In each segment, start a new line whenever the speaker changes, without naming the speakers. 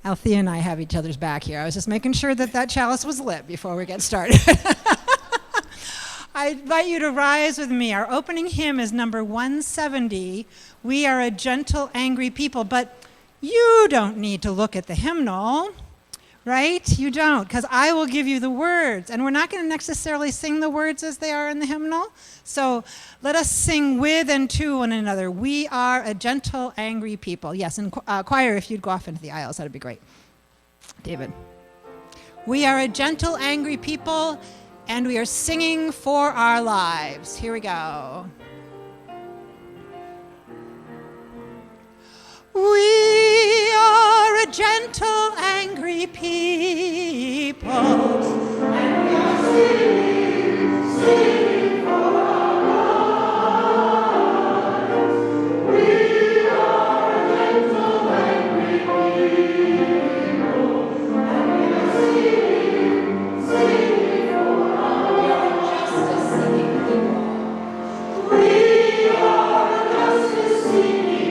Althea and I have each other's back here. I was just making sure that that chalice was lit before we get started. I invite you to rise with me. Our opening hymn is number 170. We are a gentle, angry people, but you don't need to look at the hymnal, right? You don't, because I will give you the words. And we're not going to necessarily sing the words as they are in the hymnal. So let us sing with and to one another. We are a gentle, angry people. Yes, and choir, if you'd go off into the aisles, that would be great. David. We are a gentle, angry people, and we are singing for our lives. Here we go. We are a gentle, angry people, and we are singing, singing for our lives. We are a gentle, angry people, and we are singing, singing for our lives. We are just a singing people. We are just a singing people.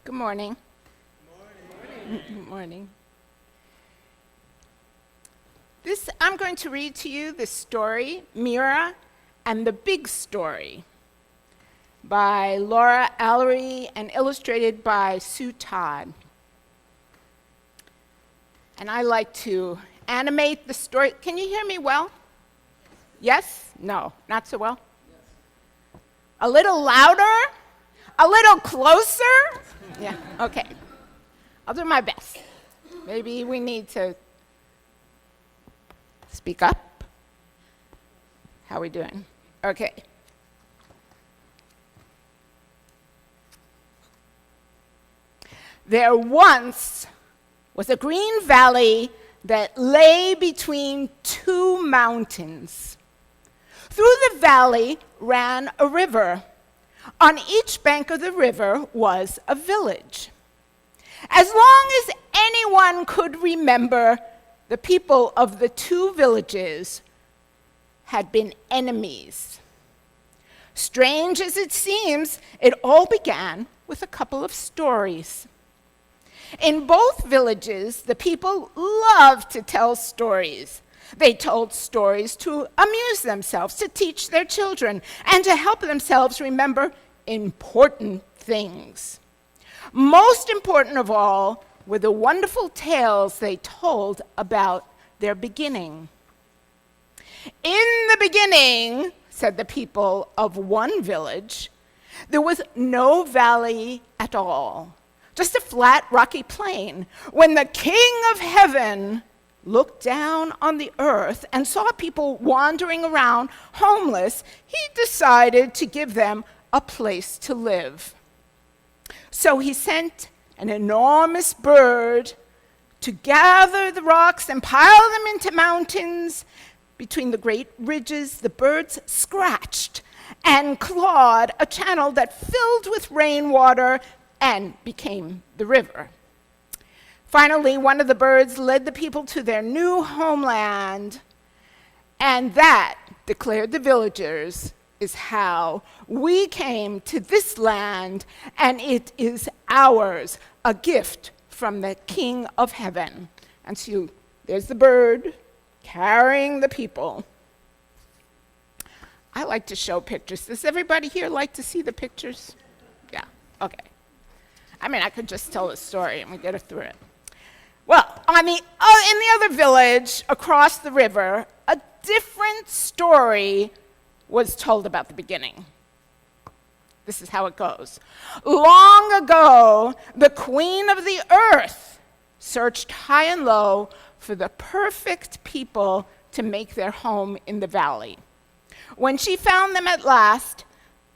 Good morning. Good morning. I'm going to read to you the story, Mira and the Big Story, by Laura Allery and illustrated by Sue Todd. And I like to animate the story. Can you hear me well? Yes? No, not so well? Yes. A little louder? A little closer? Yeah, okay. I'll do my best. Maybe we need to speak up. How are we doing? Okay. There once was a green valley that lay between two mountains. Through the valley ran a river. On each bank of the river was a village. As long as anyone could remember, the people of the two villages had been enemies. Strange as it seems, it all began with a couple of stories. In both villages, the people loved to tell stories. They told stories to amuse themselves, to teach their children, and to help themselves remember important things. Most important of all were the wonderful tales they told about their beginning. In the beginning, said the people of one village, there was no valley at all, just a flat, rocky plain. When the King of Heaven looked down on the earth and saw people wandering around homeless, he decided to give them a place to live. So he sent an enormous bird to gather the rocks and pile them into mountains Between the great ridges, the birds scratched and clawed a channel that filled with rainwater and became the river. Finally, one of the birds led the people to their new homeland, and that, declared the villagers, is how we came to this land, and it is ours, a gift from the King of Heaven. And so there's the bird carrying the people. I like to show pictures. Does everybody here like to see the pictures? Yeah, okay. I mean, I could just tell a story and we get through it. Well, in the other village across the river, a different story was told about the beginning. This is how it goes. Long ago, the queen of the earth searched high and low for the perfect people to make their home in the valley. When she found them at last,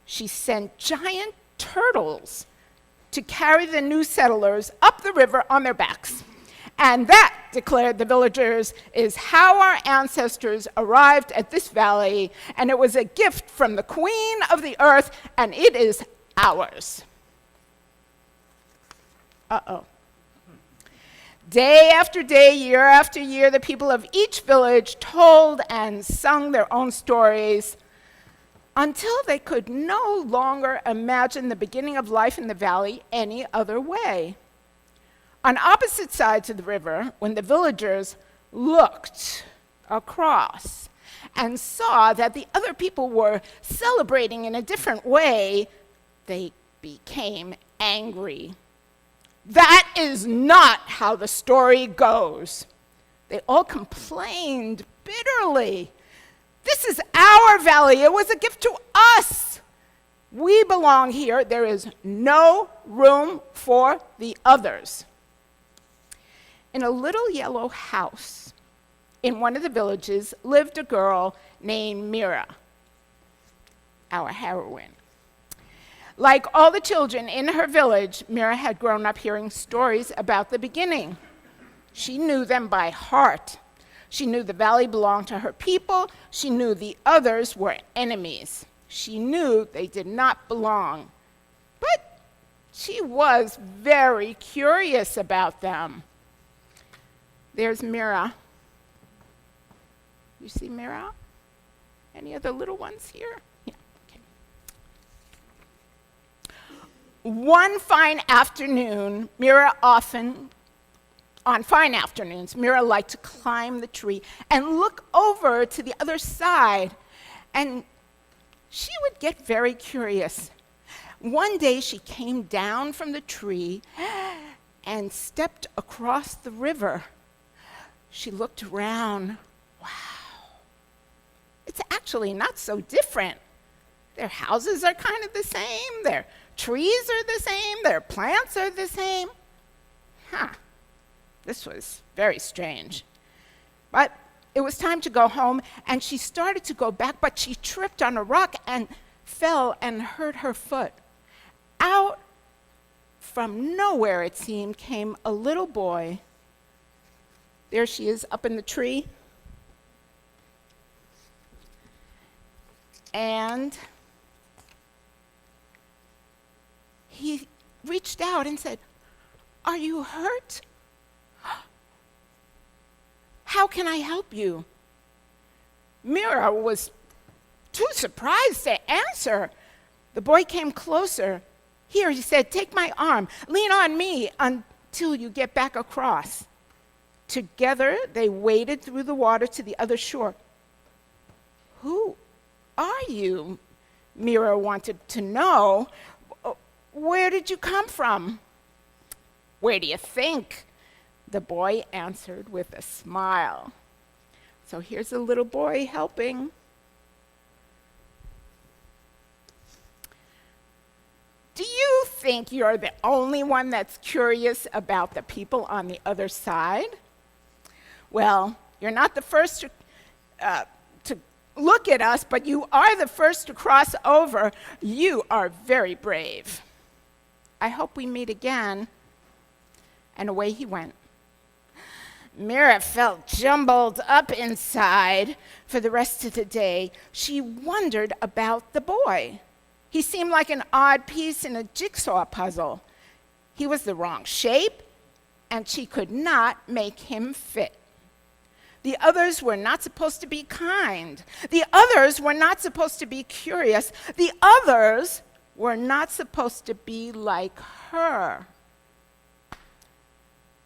she sent giant turtles to carry the new settlers up the river on their backs. And that, declared the villagers, is how our ancestors arrived at this valley, and it was a gift from the queen of the earth, and it is ours. Uh-oh. Day after day, year after year, the people of each village told and sung their own stories until they could no longer imagine the beginning of life in the valley any other way. On opposite sides of the river, when the villagers looked across and saw that the other people were celebrating in a different way, they became angry. That is not how the story goes. They all complained bitterly. This is our valley. It was a gift to us. We belong here. There is no room for the others. In a little yellow house in one of the villages lived a girl named Mira, our heroine. Like all the children in her village, Mira had grown up hearing stories about the beginning. She knew them by heart. She knew the valley belonged to her people. She knew the others were enemies. She knew they did not belong. But she was very curious about them. There's Mira. You see Mira? Any other little ones here? Yeah, okay. One fine afternoon, on fine afternoons, Mira liked to climb the tree and look over to the other side, and she would get very curious. One day she came down from the tree and stepped across the river. She looked around. Wow. It's actually not so different. Their houses are kind of the same. Their trees are the same. Their plants are the same. This was very strange. But it was time to go home, and she started to go back, but she tripped on a rock and fell and hurt her foot. Out from nowhere, it seemed, came a little boy. There she is up in the tree. And he reached out and said, "Are you hurt? How can I help you?" Mira was too surprised to answer. The boy came closer. "Here," he said, "take my arm. Lean on me until you get back across." Together, they waded through the water to the other shore. "Who are you?" Mira wanted to know. "Where did you come from?" "Where do you think?" The boy answered with a smile. So here's the little boy helping. Do you think you're the only one that's curious about the people on the other side? Well, you're not the first to look at us, but you are the first to cross over. You are very brave. I hope we meet again. And away he went. Mira felt jumbled up inside. For the rest of the day, she wondered about the boy. He seemed like an odd piece in a jigsaw puzzle. He was the wrong shape, and she could not make him fit. The others were not supposed to be kind. The others were not supposed to be curious. The others were not supposed to be like her.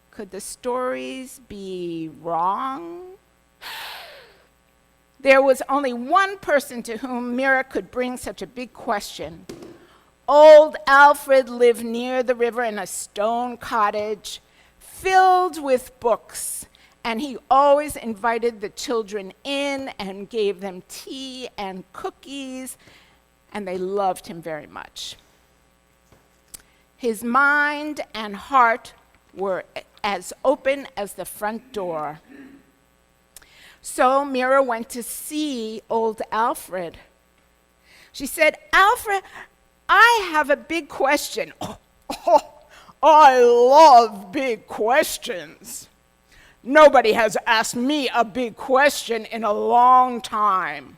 Could the stories be wrong? There was only one person to whom Mira could bring such a big question. Old Alfred lived near the river in a stone cottage filled with books, and he always invited the children in and gave them tea and cookies, and they loved him very much. His mind and heart were as open as the front door. So Mira went to see old Alfred. She said, "Alfred, I have a big question." Oh, I love big questions. Nobody has asked me a big question in a long time.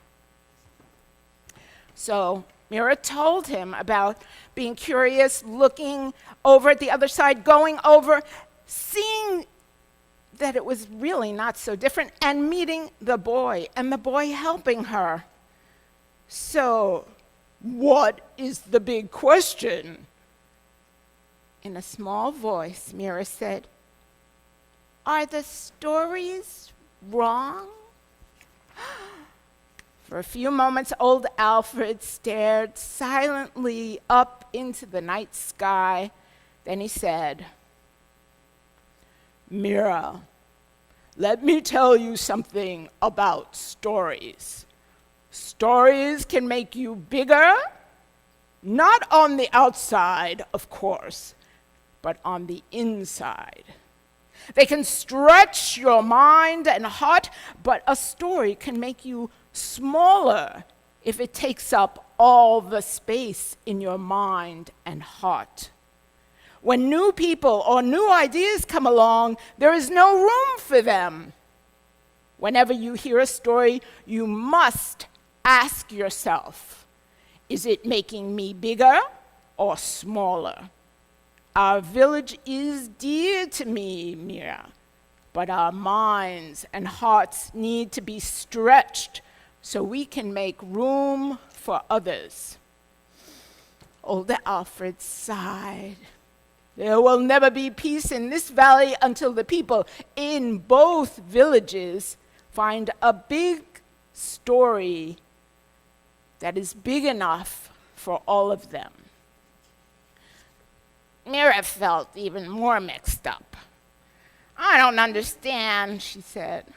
So Mira told him about being curious, looking over at the other side, going over, seeing that it was really not so different, and meeting the boy, and the boy helping her. So, what is the big question? In a small voice, Mira said, "Are the stories wrong?" For a few moments, old Alfred stared silently up into the night sky. Then he said, "Mira, let me tell you something about stories. Stories can make you bigger, not on the outside, of course, but on the inside. They can stretch your mind and heart, but a story can make you smaller if it takes up all the space in your mind and heart. When new people or new ideas come along, there is no room for them. Whenever you hear a story, you must ask yourself, is it making me bigger or smaller? Our village is dear to me, Mira, but our minds and hearts need to be stretched so we can make room for others." Old Alfred sighed. "There will never be peace in this valley until the people in both villages find a big story that is big enough for all of them." Mira felt even more mixed up. "I don't understand," she said.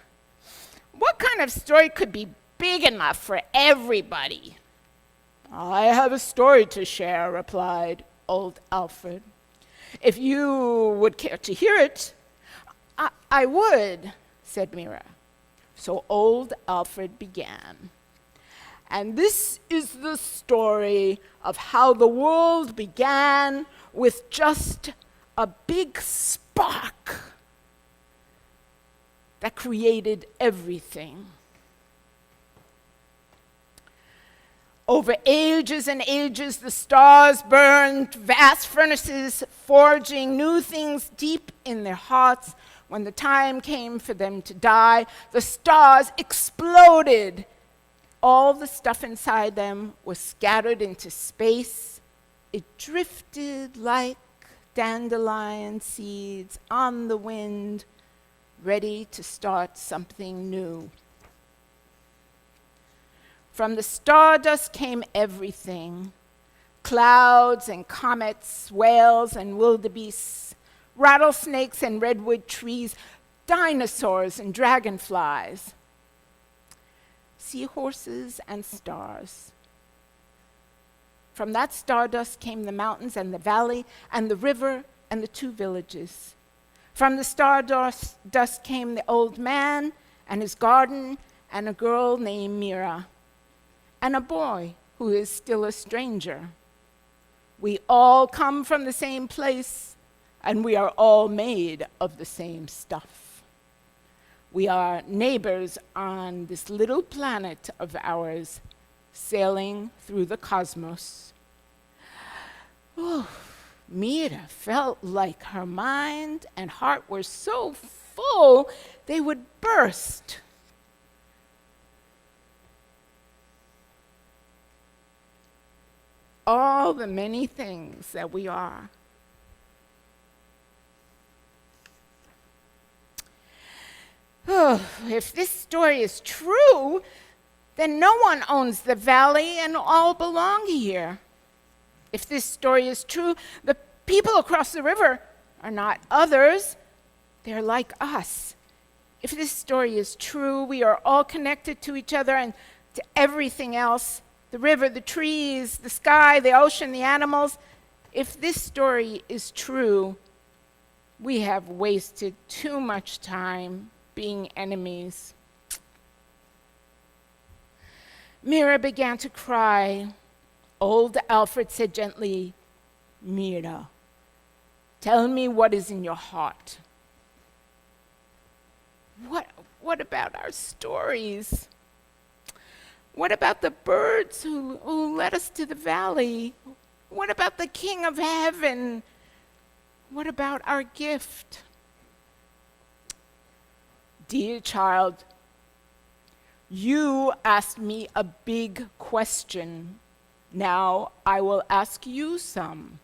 "What kind of story could be big enough for everybody?" "I have a story to share," replied old Alfred. "If you would care to hear it." I would," said Mira. So old Alfred began. "And this is the story of how the world began with just a big spark that created everything. Over ages and ages, the stars burned, vast furnaces, forging new things deep in their hearts. When the time came for them to die, the stars exploded. All the stuff inside them was scattered into space. It drifted like dandelion seeds on the wind, ready to start something new. From the stardust came everything: clouds and comets, whales and wildebeests, rattlesnakes and redwood trees, dinosaurs and dragonflies, seahorses and stars. From that stardust came the mountains and the valley and the river and the two villages. From the stardust came the old man and his garden and a girl named Mira and a boy who is still a stranger. We all come from the same place, and we are all made of the same stuff. We are neighbors on this little planet of ours, sailing through the cosmos. Oh, Mira felt like her mind and heart were so full they would burst. All the many things that we are. Oh, if this story is true, then no one owns the valley and all belong here. If this story is true, the people across the river are not others, they're like us. If this story is true, we are all connected to each other and to everything else, the river, the trees, the sky, the ocean, the animals. If this story is true, we have wasted too much time being enemies. Mira began to cry. Old Alfred said gently, Mira, tell me what is in your heart. What about our stories? What about the birds who led us to the valley? What about the King of Heaven? What about our gift? Dear child, you asked me a big question. Now I will ask you some.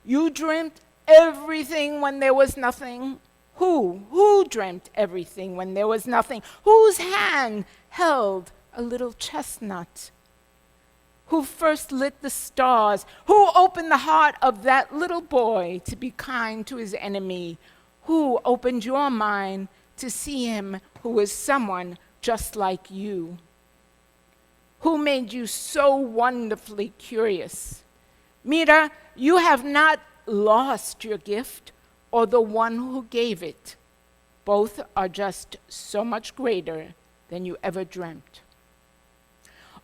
You dreamt everything when there was nothing. Who dreamt everything when there was nothing? Whose hand held a little chestnut? Who first lit the stars? Who opened the heart of that little boy to be kind to his enemy? Who opened your mind to see him who was someone just like you? Who made you so wonderfully curious? Mira, you have not lost your gift or the one who gave it. Both are just so much greater than you ever dreamt.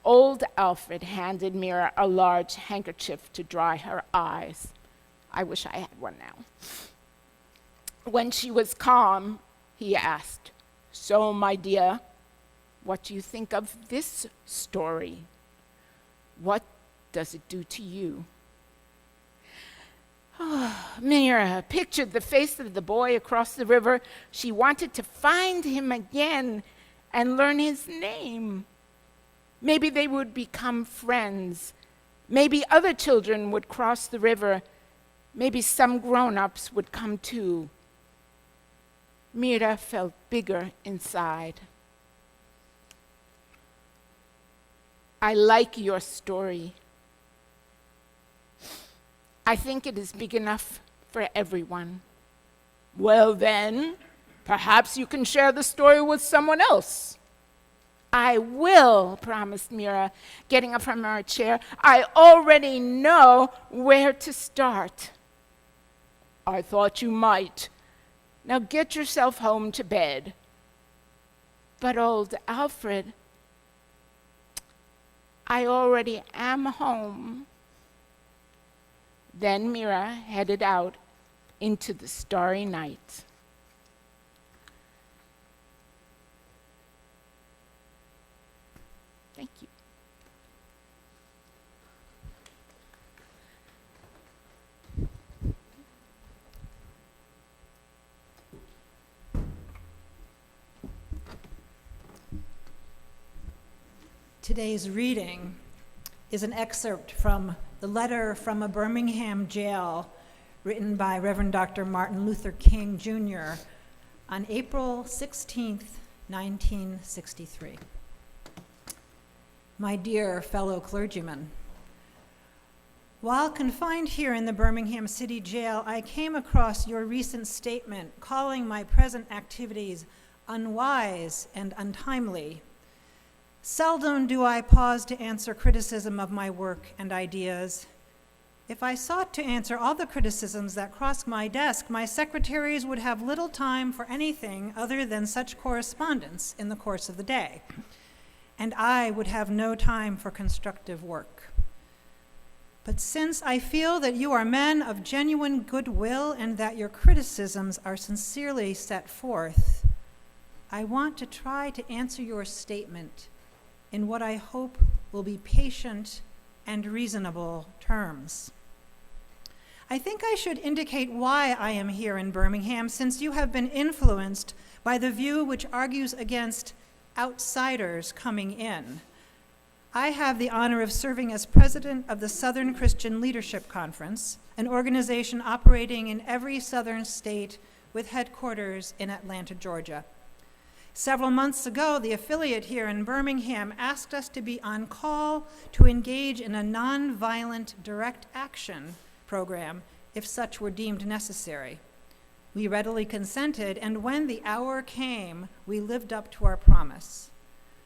Old Alfred handed Mira a large handkerchief to dry her eyes. I wish I had one now. When she was calm, he asked, So, my dear, what do you think of this story? What does it do to you? Mira pictured the face of the boy across the river. She wanted to find him again and learn his name. Maybe they would become friends. Maybe other children would cross the river. Maybe some grown-ups would come too. Mira felt bigger inside. I like your story. I think it is big enough for everyone. Well then, perhaps you can share the story with someone else. I will, promised Mira, getting up from her chair. I already know where to start. I thought you might. Now get yourself home to bed. But old Alfred, I already am home. Then Mira headed out into the starry night. Thank you.
Today's reading is an excerpt from the letter from a Birmingham jail written by Reverend Dr. Martin Luther King Jr. on April 16th, 1963. My dear fellow clergymen, while confined here in the Birmingham City Jail, I came across your recent statement calling my present activities unwise and untimely. Seldom do I pause to answer criticism of my work and ideas. If I sought to answer all the criticisms that crossed my desk, my secretaries would have little time for anything other than such correspondence in the course of the day, and I would have no time for constructive work. But since I feel that you are men of genuine goodwill and that your criticisms are sincerely set forth, I want to try to answer your statement in what I hope will be patient and reasonable terms. I think I should indicate why I am here in Birmingham, since you have been influenced by the view which argues against outsiders coming in. I have the honor of serving as president of the Southern Christian Leadership Conference, an organization operating in every southern state with headquarters in Atlanta, Georgia. Several months ago, the affiliate here in Birmingham asked us to be on call to engage in a nonviolent direct action program if such were deemed necessary. We readily consented, and when the hour came, we lived up to our promise.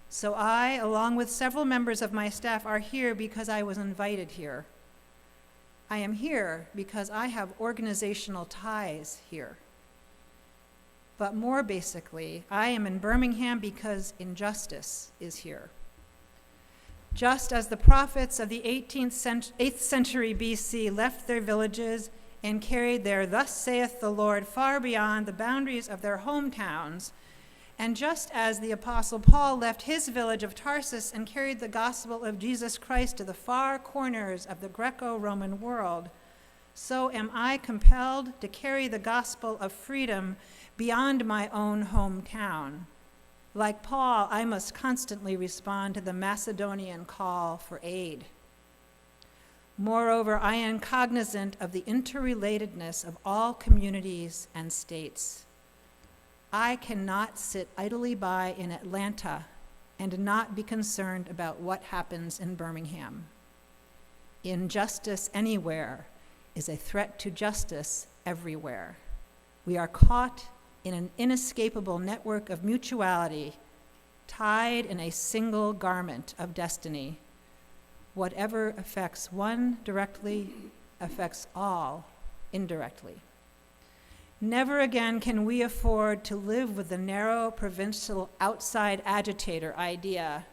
So I, along with several members of my staff, are here because I was invited here. I am here because I have organizational ties here. But more basically, I am in Birmingham because injustice is here. Just as the prophets of the 8th century BC left their villages and carried their "Thus saith the Lord" far beyond the boundaries of their hometowns, and just as the Apostle Paul left his village of Tarsus and carried the gospel of Jesus Christ to the far corners of the Greco-Roman world, so am I compelled to carry the gospel of freedom beyond my own hometown. Like Paul, I must constantly respond to the Macedonian call for aid. Moreover, I am cognizant of the interrelatedness of all communities and states. I cannot sit idly by in Atlanta and not be concerned about what happens in Birmingham. Injustice anywhere is a threat to justice everywhere. We are caught in an inescapable network of mutuality, tied in a single garment of destiny. Whatever affects one directly affects all indirectly. Never again can we afford to live with the narrow provincial outside agitator idea.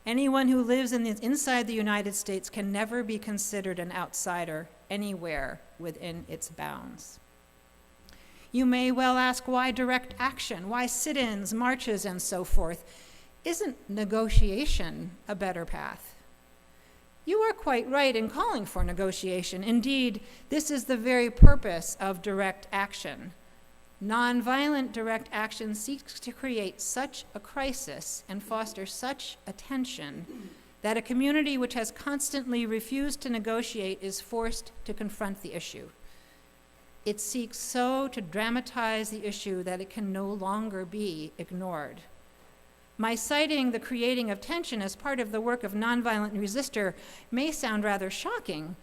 Anyone who lives inside the United States can never be considered an outsider anywhere within its bounds. You may well ask, why direct action? Why sit-ins, marches, and so forth? Isn't negotiation a better path? You are quite right in calling for negotiation. Indeed, this is the very purpose of direct action. Nonviolent direct action seeks to create such a crisis and foster such a tension that a community which has constantly refused to negotiate is forced to confront the issue. It seeks so to dramatize the issue that it can no longer be ignored. My citing the creating of tension as part of the work of nonviolent resistor may sound rather shocking,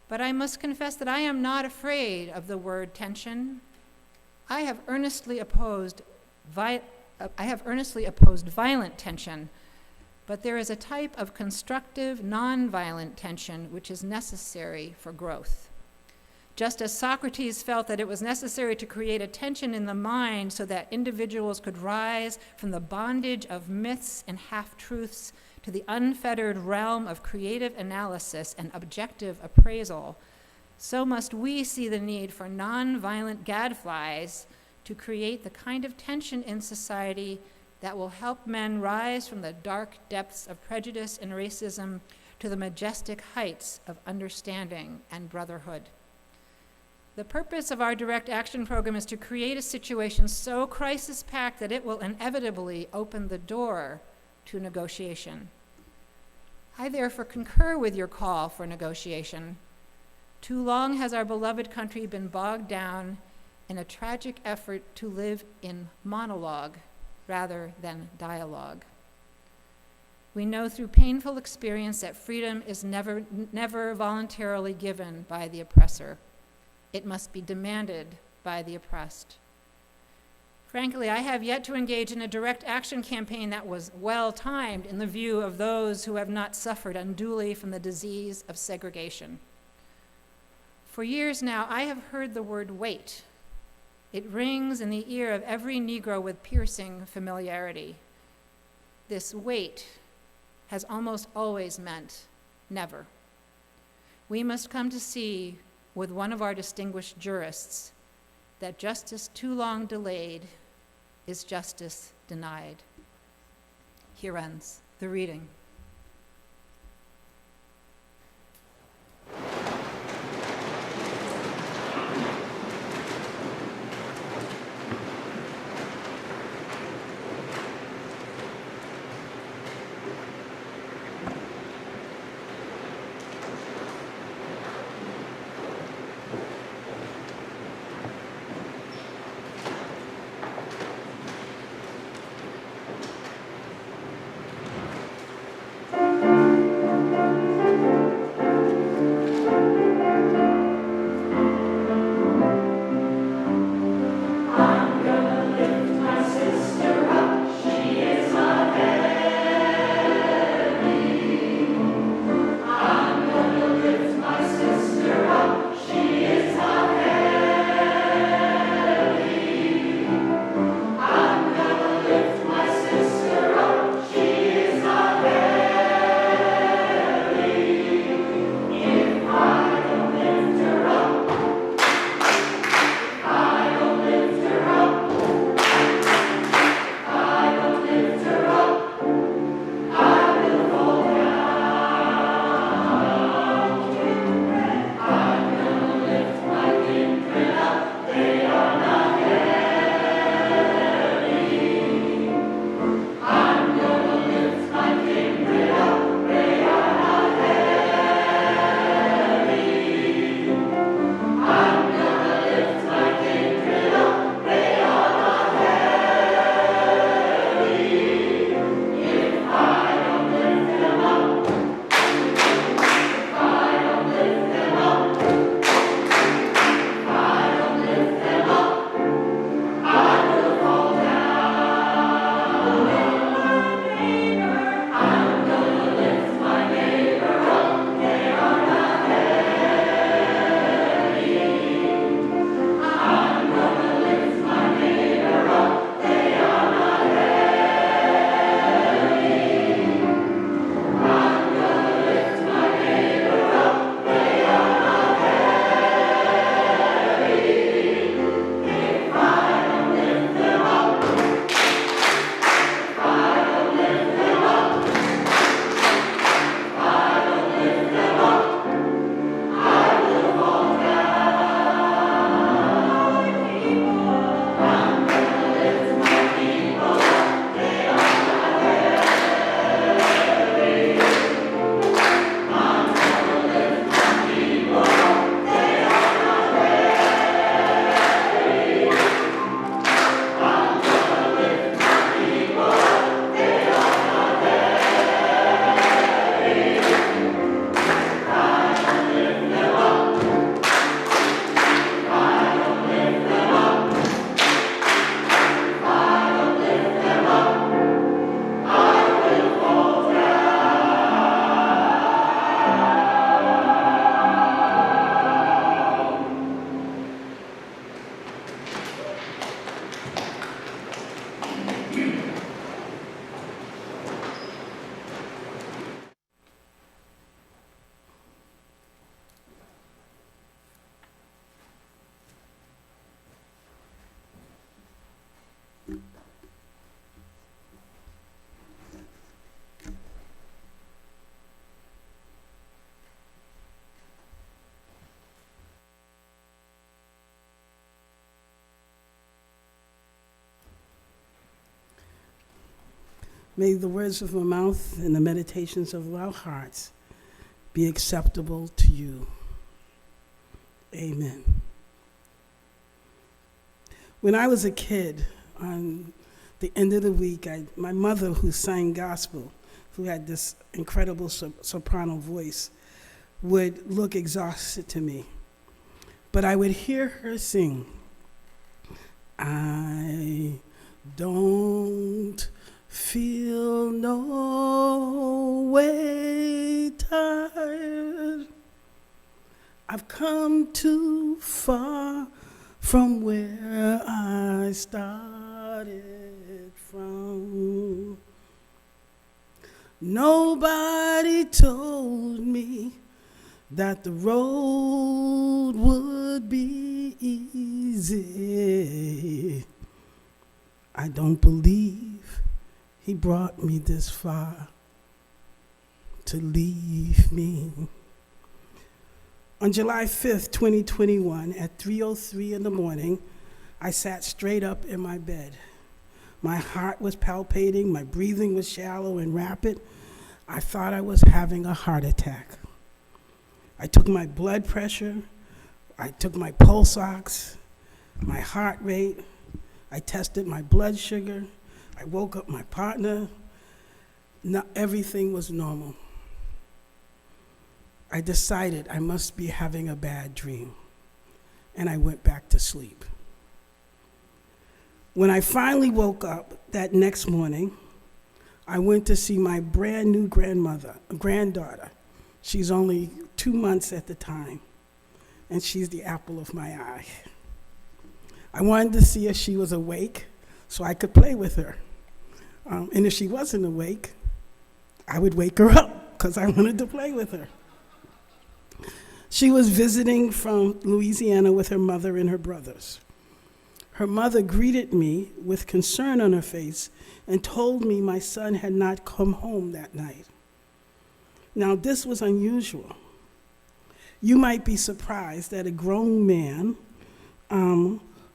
but I must confess that I am not afraid of the word tension. I have earnestly opposed violent tension, but there is a type of constructive nonviolent tension which is necessary for growth. Just as Socrates felt that it was necessary to create a tension in the mind so that individuals could rise from the bondage of myths and half-truths to the unfettered realm of creative analysis and objective appraisal, so must we see the need for nonviolent gadflies to create the kind of tension in society that will help men rise from the dark depths of prejudice and racism to the majestic heights of understanding and brotherhood. The purpose of our direct action program is to create a situation so crisis-packed that it will inevitably open the door to negotiation. I therefore concur with your call for negotiation. Too long has our beloved country been bogged down in a tragic effort to live in monologue rather than dialogue. We know through painful experience that freedom is never voluntarily given by the oppressor. It must be demanded by the oppressed. Frankly, I have yet to engage in a direct action campaign that was well-timed in the view of those who have not suffered unduly from the disease of segregation. For years now, I have heard the word wait. It rings in the ear of every Negro with piercing familiarity. This wait has almost always meant never. We must come to see with one of our distinguished jurists that justice too long delayed is justice denied. Here ends the reading.
May the words of my mouth and the meditations of our hearts be acceptable to you. Amen. When I was a kid, on the end of the week, my mother, who sang gospel, who had this incredible soprano voice, would look exhausted to me. But I would hear her sing, I don't feel no way tired. I've come too far from where I started from. Nobody told me that the road would be easy. I don't believe he brought me this far to leave me. On July 5th, 2021, at 3:03 in the morning, I sat straight up in my bed. My heart was palpitating, my breathing was shallow and rapid. I thought I was having a heart attack. I took my blood pressure, I took my pulse ox, my heart rate, I tested my blood sugar, I woke up my partner. Everything was normal. I decided I must be having a bad dream, and I went back to sleep. When I finally woke up that next morning, I went to see my brand new granddaughter. She's only 2 months at the time, and she's the apple of my eye. I wanted to see if she was awake so I could play with her. And if she wasn't awake, I would wake her up because I wanted to play with her. She was visiting from Louisiana with her mother and her brothers. Her mother greeted me with concern on her face and told me my son had not come home that night. Now, this was unusual. You might be surprised that a grown man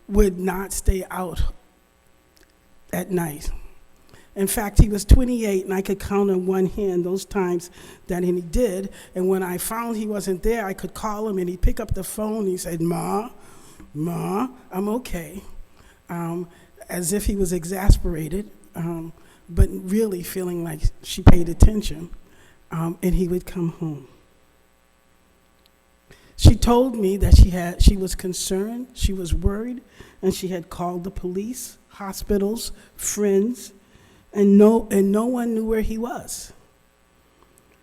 would not stay out at night. In fact, he was 28, and I could count on one hand those times that he did. And when I found he wasn't there, I could call him, and he'd pick up the phone. He said, Ma, I'm okay. As if he was exasperated, but really feeling like she paid attention, and he would come home. She told me that she was concerned, she was worried, and she had called the police, hospitals, friends, and no one knew where he was.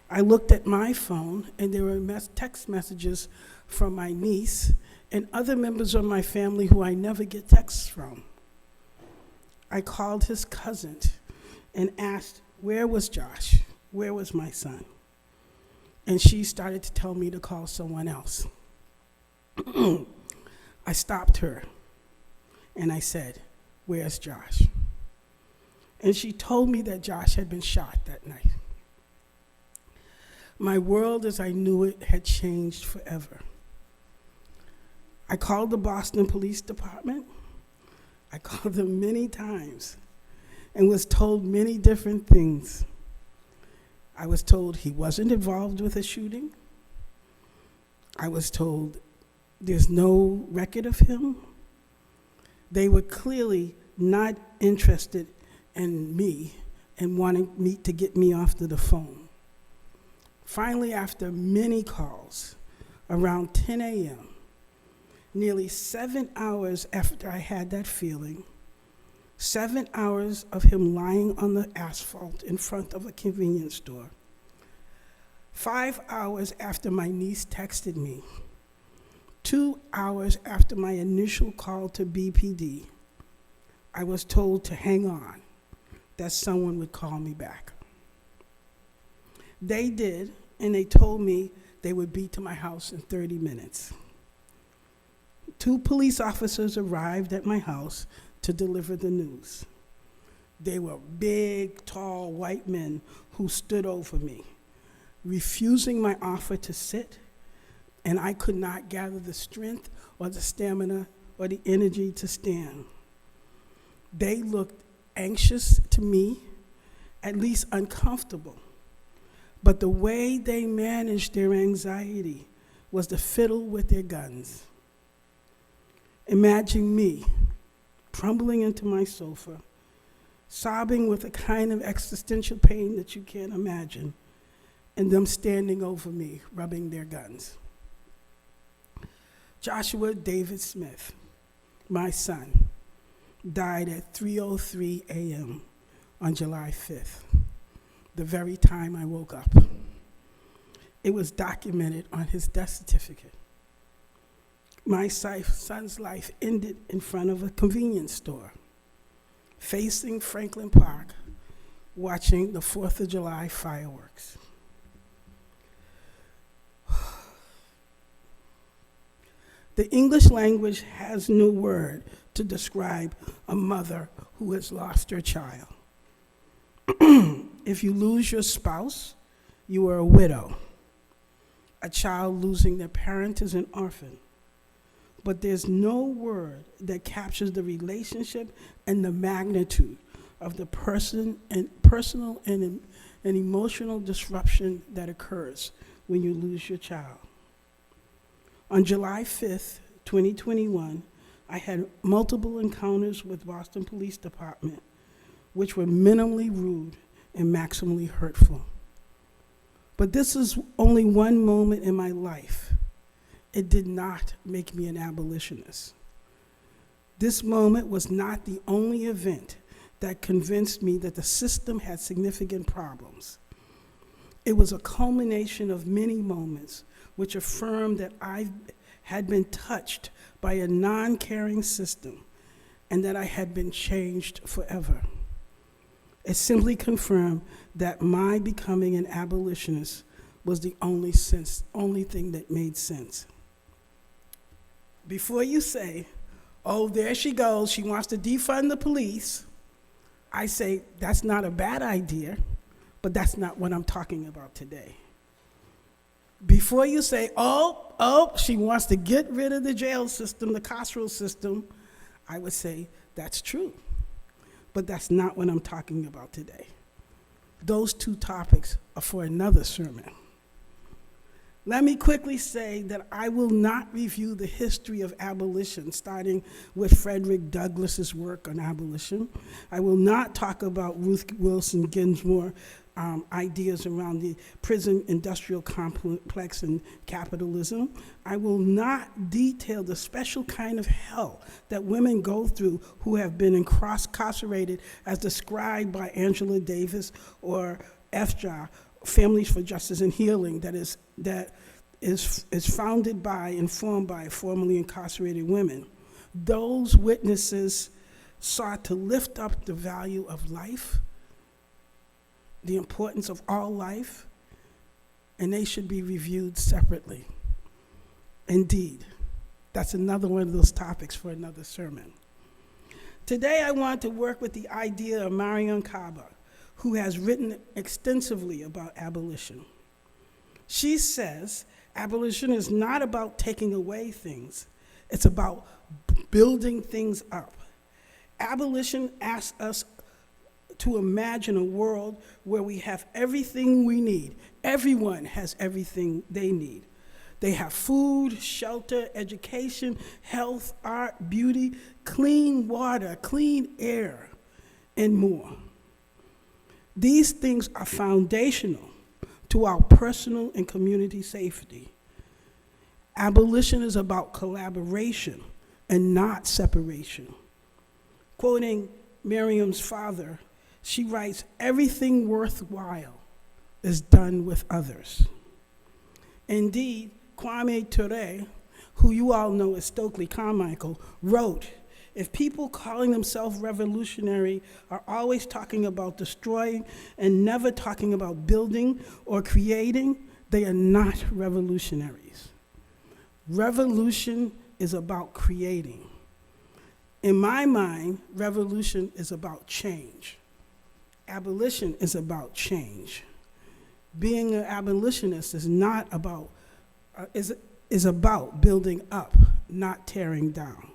I looked at my phone, and there were text messages from my niece and other members of my family who I never get texts from. I called his cousin and asked, where was Josh? Where was my son? And she started to tell me to call someone else. I stopped her, and I said, where's Josh? And she told me that Josh had been shot that night. My world as I knew it had changed forever. I called the Boston Police Department. I called them many times and was told many different things. I was told he wasn't involved with a shooting. I was told there's no record of him. They were clearly not interested in me and wanting me to get me off the phone. Finally, after many calls, around 10 a.m., nearly 7 hours after I had that feeling, 7 hours of him lying on the asphalt in front of a convenience store, 5 hours after my niece texted me, 2 hours after my initial call to BPD, I was told to hang on, that someone would call me back. They did, and they told me they would be to my house in 30 minutes. 2 police officers arrived at my house to deliver the news. They were big, tall, white men who stood over me, refusing my offer to sit, and I could not gather the strength or the stamina or the energy to stand. They looked anxious to me, at least uncomfortable, but the way they managed their anxiety was to fiddle with their guns. Imagine me crumbling into my sofa, sobbing with a kind of existential pain that you can't imagine, and them standing over me, rubbing their guns. Joshua David Smith, my son, died at 3:03 a.m. on July 5th, the very time I woke up. It was documented on his death certificate. My son's life ended in front of a convenience store, facing Franklin Park, watching the 4th of July fireworks. The English language has no word to describe a mother who has lost her child. If you lose your spouse, you are a widow. A child losing their parent is an orphan. But there's no word that captures the relationship and the magnitude of the personal and emotional disruption that occurs when you lose your child. On July 5th, 2021, I had multiple encounters with Boston Police Department, which were minimally rude and maximally hurtful. But this is only one moment in my life. It did not make me an abolitionist. This moment was not the only event that convinced me that the system had significant problems. It was a culmination of many moments which affirmed that I had been touched by a non-caring system and that I had been changed forever. It simply confirmed that my becoming an abolitionist was the only thing that made sense. Before you say, oh, there she goes, she wants to defund the police, I say, that's not a bad idea, but that's not what I'm talking about today. Before you say, oh, she wants to get rid of the jail system, the carceral system, I would say, that's true. But that's not what I'm talking about today. Those two topics are for another sermon. Let me quickly say that I will not review the history of abolition, starting with Frederick Douglass's work on abolition. I will not talk about Ruth Wilson Ginsburg ideas around the prison industrial complex and capitalism. I will not detail the special kind of hell that women go through who have been incarcerated as described by Angela Davis or FJA, Families for Justice and Healing, that is founded by and formed by formerly incarcerated women. Those witnesses sought to lift up the value of life, the importance of all life, and they should be reviewed separately. Indeed, that's another one of those topics for another sermon. Today I want to work with the idea of Mariame Kaba, who has written extensively about abolition. She says abolition is not about taking away things, it's about building things up. Abolition asks us to imagine a world where we have everything we need. Everyone has everything they need. They have food, shelter, education, health, art, beauty, clean water, clean air, and more. These things are foundational to our personal and community safety. Abolition is about collaboration and not separation. Quoting Miriam's father, she writes, "Everything worthwhile is done with others." Indeed, Kwame Ture, who you all know as Stokely Carmichael, wrote, "If people calling themselves revolutionary are always talking about destroying and never talking about building or creating, they are not revolutionaries." Revolution is about creating. In my mind, revolution is about change. Abolition is about change. Being an abolitionist is not about is about building up, not tearing down.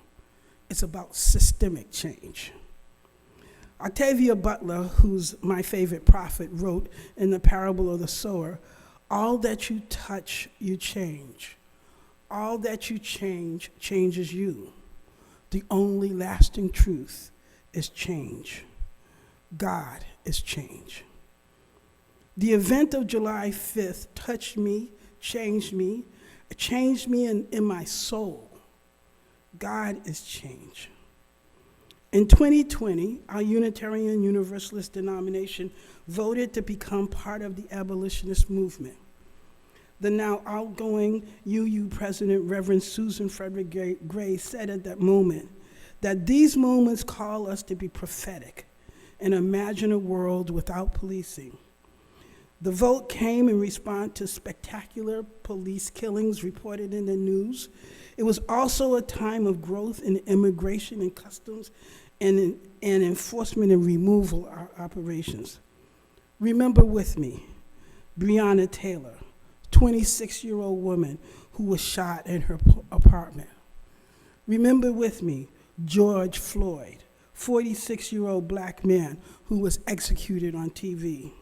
It's about systemic change. Octavia Butler, who's my favorite prophet, wrote in the parable of the sower, "All that you touch, you change. All that you change changes you. The only lasting truth is change. God is change." The event of July 5th touched me, changed me in my soul. God is change. In 2020, our Unitarian Universalist denomination voted to become part of the abolitionist movement. The now outgoing UU President, Reverend Susan Frederick Gray, said at that moment that these moments call us to be prophetic and imagine a world without policing. The vote came in response to spectacular police killings reported in the news. It was also a time of growth in immigration and customs and enforcement and removal operations. Remember with me, Breonna Taylor, 26-year-old woman who was shot in her apartment. Remember with me, George Floyd, 46-year-old black man who was executed on TV.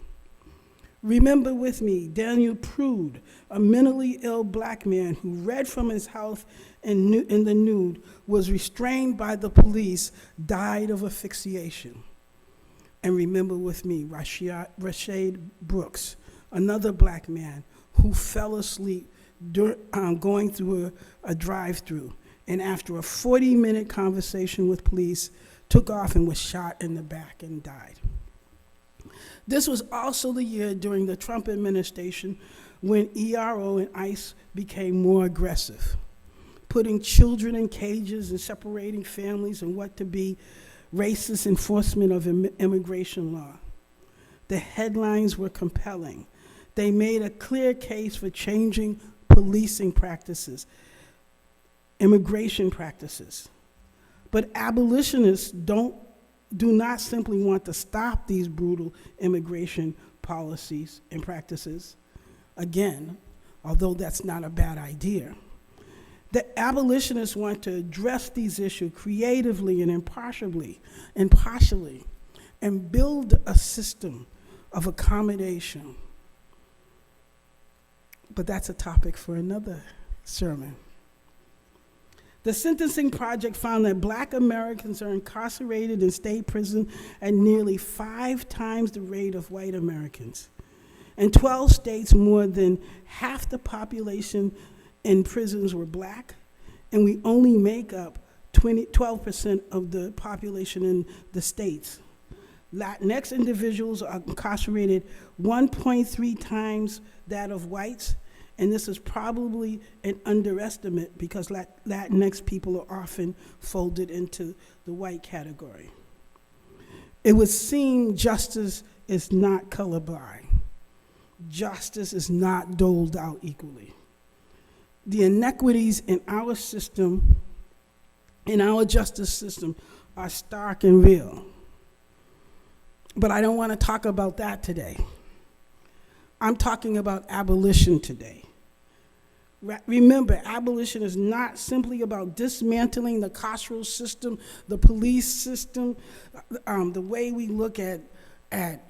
Remember with me, Daniel Prude, a mentally ill black man who read from his house in the nude, was restrained by the police, died of asphyxiation. And remember with me, Rashad Brooks, another black man who fell asleep going through a drive-through, and after a 40-minute conversation with police, took off and was shot in the back and died. This was also the year during the Trump administration when ERO and ICE became more aggressive, putting children in cages and separating families in what to be racist enforcement of immigration law. The headlines were compelling. They made a clear case for changing policing practices, immigration practices. But abolitionists do not simply want to stop these brutal immigration policies and practices. Again, although that's not a bad idea. The abolitionists want to address these issues creatively and impartially, and build a system of accommodation. But that's a topic for another sermon. The Sentencing Project found that black Americans are incarcerated in state prison at nearly 5 times the rate of white Americans. In 12 states, more than half the population in prisons were black, and we only make up 12% of the population in the states. Latinx individuals are incarcerated 1.3 times that of whites, and this is probably an underestimate because Latinx people are often folded into the white category. It would seem justice is not colorblind. Justice is not doled out equally. The inequities in our system, in our justice system, are stark and real. But I don't want to talk about that today. I'm talking about abolition today. Remember, abolition is not simply about dismantling the carceral system, the police system, the way we look at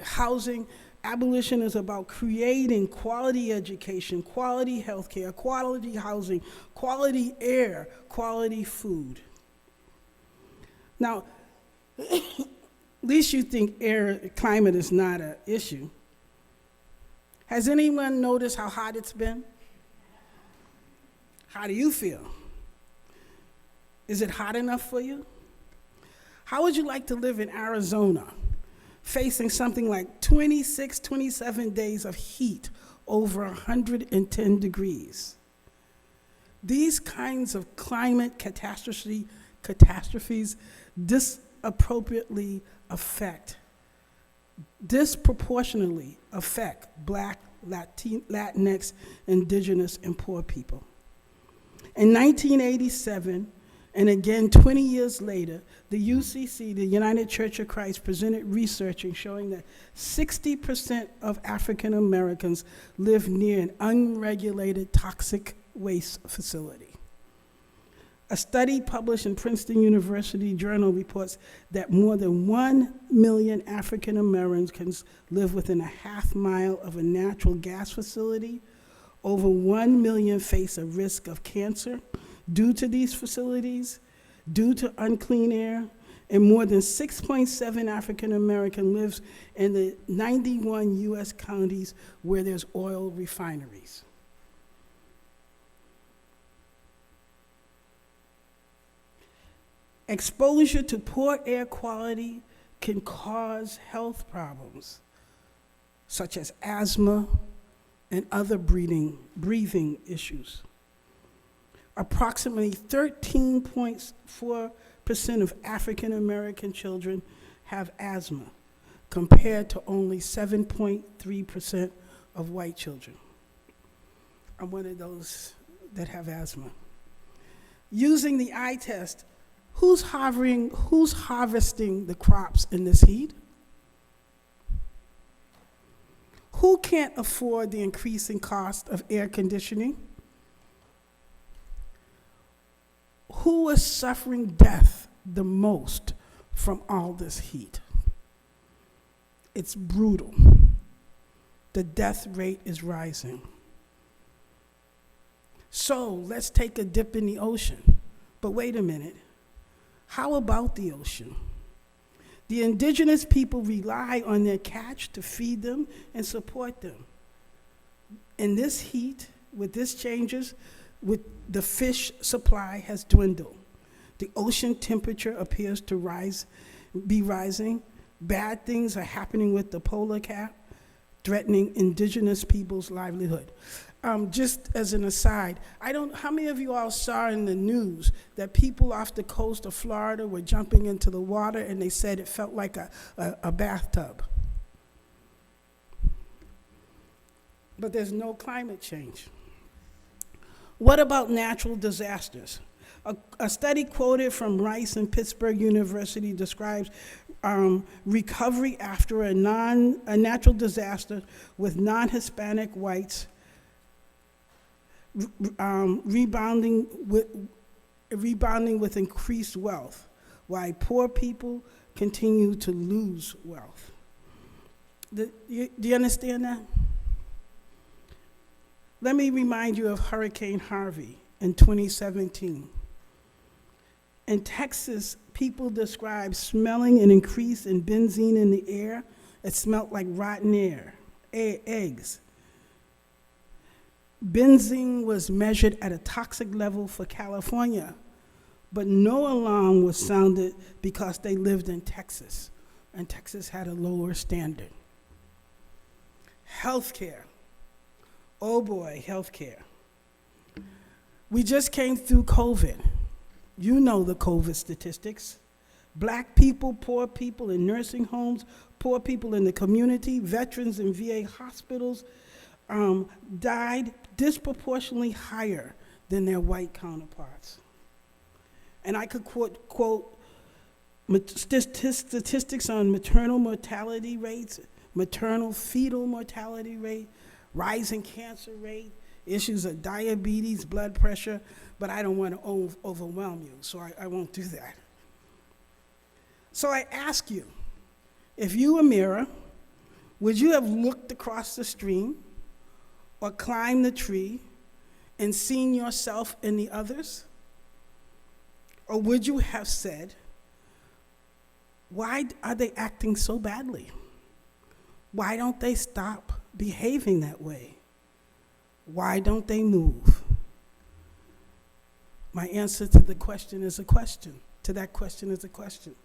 housing. Abolition is about creating quality education, quality healthcare, quality housing, quality air, quality food. Now, at least you think climate is not an issue. Has anyone noticed how hot it's been? How do you feel? Is it hot enough for you? How would you like to live in Arizona, facing something like 26, 27 days of heat over 110 degrees? These kinds of climate catastrophes disproportionately affect Black, Latinx, Indigenous, and poor people. In 1987, and again 20 years later, the UCC, the United Church of Christ, presented research showing that 60% of African Americans live near an unregulated toxic waste facility. A study published in Princeton University Journal reports that more than 1 million African Americans live within a half-mile of a natural gas facility. Over 1 million face a risk of cancer due to these facilities, due to unclean air, and more than 6.7 African American lives in the 91 US counties where there's oil refineries. Exposure to poor air quality can cause health problems, such as asthma and other breathing issues. Approximately 13.4% of African American children have asthma, compared to only 7.3% of white children. I'm one of those that have asthma. Using the eye test, who's harvesting the crops in this heat? Who can't afford the increasing cost of air conditioning? Who is suffering death the most from all this heat? It's brutal. The death rate is rising. So let's take a dip in the ocean. But wait a minute. How about the ocean? The indigenous people rely on their catch to feed them and support them. In this heat, with these changes, with the fish supply has dwindled. The ocean temperature appears to be rising. Bad things are happening with the polar cap, threatening indigenous people's livelihood. Just as an aside, how many of you all saw in the news that people off the coast of Florida were jumping into the water and they said it felt like a bathtub? But there's no climate change. What about natural disasters? A study quoted from Rice and Pittsburgh University describes recovery after a natural disaster with non-Hispanic whites rebounding with increased wealth, while poor people continue to lose wealth. Do you understand that? Let me remind you of Hurricane Harvey in 2017. In Texas, people described smelling an increase in benzene in the air. It smelled like rotten eggs. Benzene was measured at a toxic level for California, but no alarm was sounded because they lived in Texas, and Texas had a lower standard. Healthcare. Oh boy, healthcare. We just came through COVID. You know the COVID statistics. Black people, poor people in nursing homes, poor people in the community, veterans in VA hospitals died disproportionately higher than their white counterparts. And I could quote statistics on maternal mortality rates, maternal fetal mortality rate, rising cancer rate, issues of diabetes, blood pressure, but I don't want to overwhelm you, so I won't do that. So I ask you, if you were Mira, would you have looked across the stream or climbed the tree and seen yourself in the others? Or would you have said, why are they acting so badly? Why don't they stop behaving that way? Why don't they move? My answer to the question is a question. To that question is a question.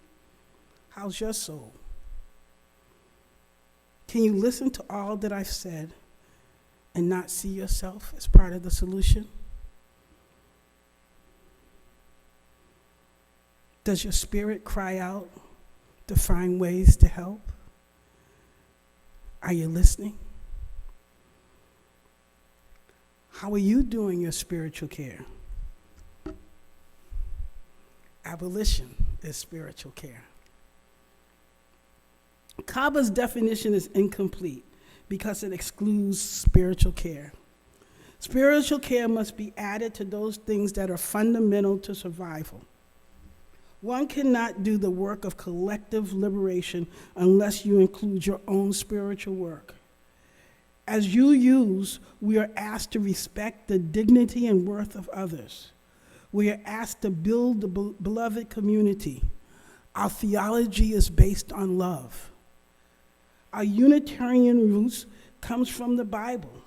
How's your soul? Can you listen to all that I've said and not see yourself as part of the solution? Does your spirit cry out to find ways to help? Are you listening? How are you doing your spiritual care? Abolition is spiritual care. Kaba's definition is incomplete because it excludes spiritual care. Spiritual care must be added to those things that are fundamental to survival. One cannot do the work of collective liberation unless you include your own spiritual work. As we are asked to respect the dignity and worth of others. We are asked to build the beloved community. Our theology is based on love. Our Unitarian roots comes from the Bible.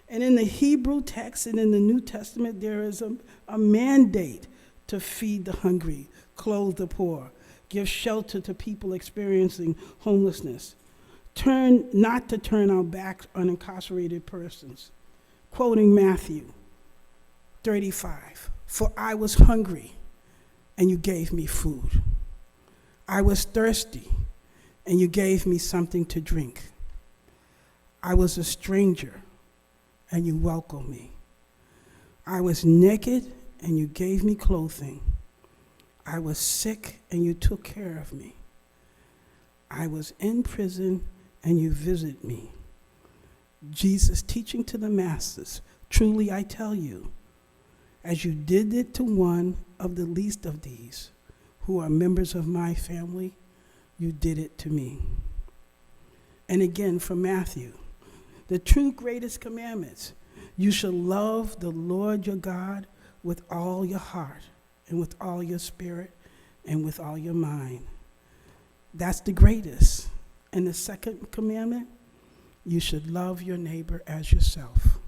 And in the Hebrew text and in the New Testament, there is a mandate to feed the hungry, clothe the poor, give shelter to people experiencing homelessness. Not to turn our backs on incarcerated persons. Quoting Matthew 35, "For I was hungry, and you gave me food. I was thirsty, and you gave me something to drink. I was a stranger, and you welcomed me. I was naked, and you gave me clothing. I was sick, and you took care of me. I was in prison, and you visited me. Jesus teaching to the masses, truly I tell you, as you did it to one of the least of these, who are members of my family, you did it to me. And again from Matthew, the two greatest commandments, you shall love the Lord your God with all your heart and with all your spirit and with all your mind. That's the greatest. And the second commandment, you should love your neighbor as yourself.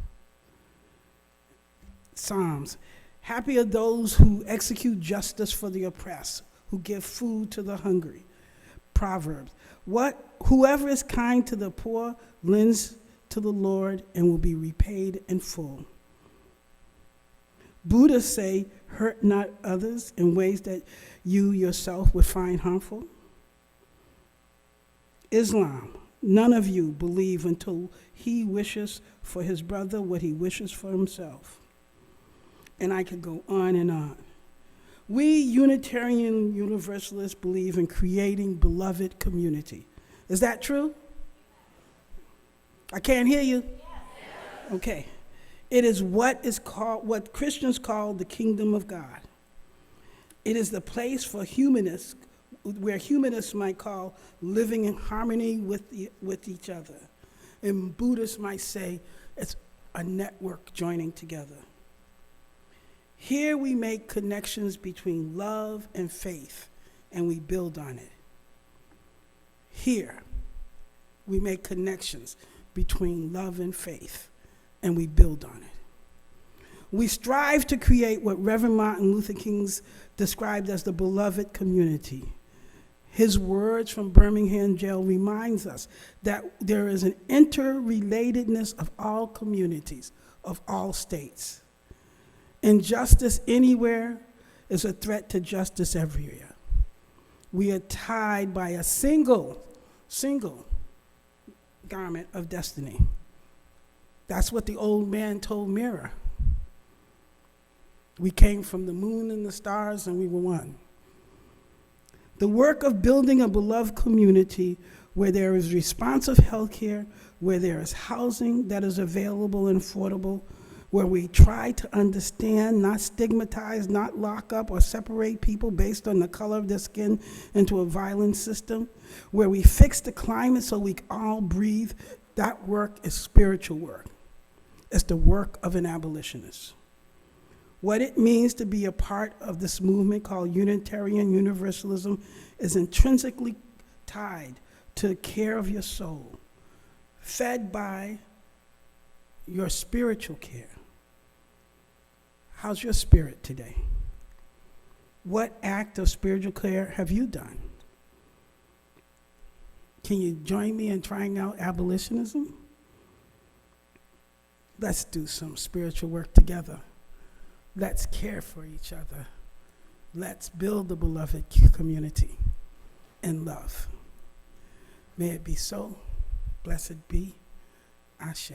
Psalms, happy are those who execute justice for the oppressed, who give food to the hungry. Proverbs, whoever is kind to the poor lends to the Lord and will be repaid in full. Buddhists say, hurt not others in ways that you yourself would find harmful. Islam, none of you believe until he wishes for his brother what he wishes for himself. And I could go on and on. We Unitarian Universalists believe in creating beloved community. Is that true? I can't hear you. Okay. It is what Christians call the kingdom of God. It is the place for humanists, where humanists might call living in harmony with each other. And Buddhists might say it's a network joining together. Here we make connections between love and faith, and we build on it. Here we make connections between love and faith, and we build on it. We strive to create what Reverend Martin Luther King described as the beloved community. His words from Birmingham jail reminds us that there is an interrelatedness of all communities, of all states. Injustice anywhere is a threat to justice everywhere. We are tied by a single garment of destiny. That's what the old man told Mira. We came from the moon and the stars, and we were one. The work of building a beloved community where there is responsive health care, where there is housing that is available and affordable, where we try to understand, not stigmatize, not lock up or separate people based on the color of their skin into a violent system, where we fix the climate so we all breathe. That work is spiritual work. It's the work of an abolitionist. What it means to be a part of this movement called Unitarian Universalism is intrinsically tied to the care of your soul, fed by your spiritual care. How's your spirit today? What act of spiritual care have you done? Can you join me in trying out abolitionism? Let's do some spiritual work together. Let's care for each other. Let's build the beloved community in love. May it be so. Blessed be. Ashe.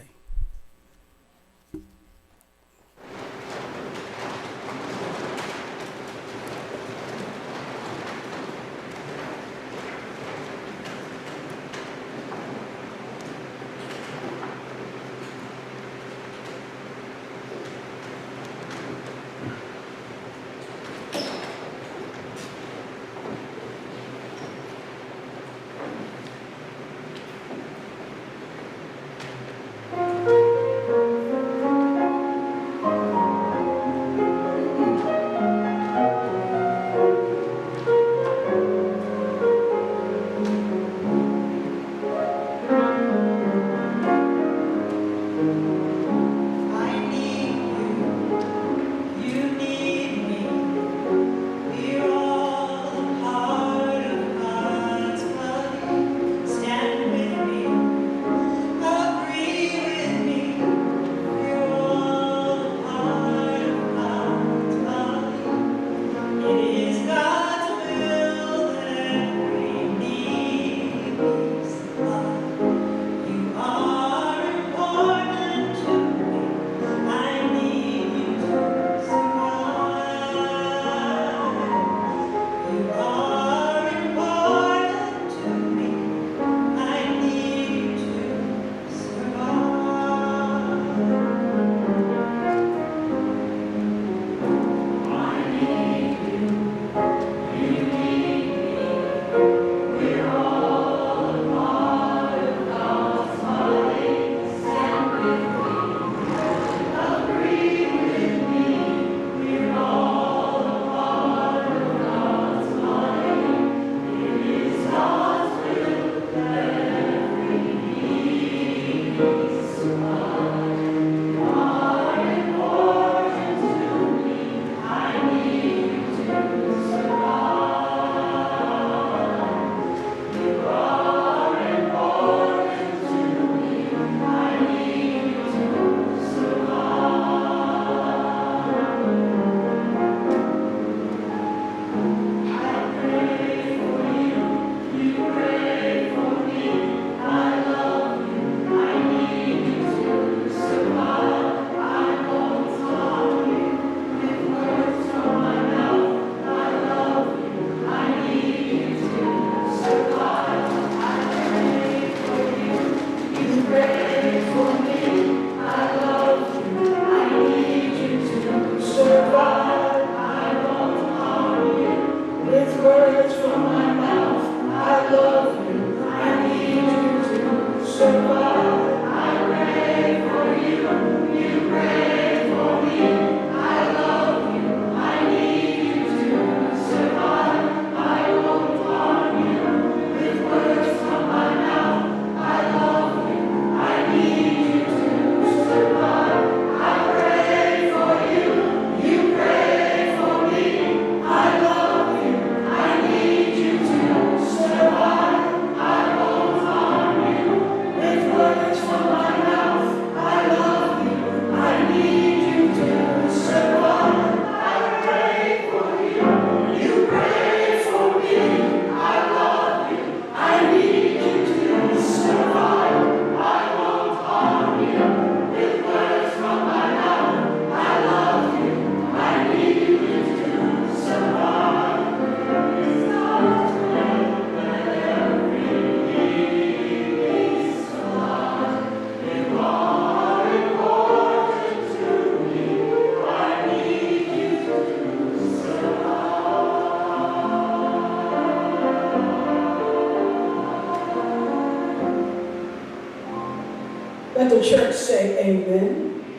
Let the church say amen.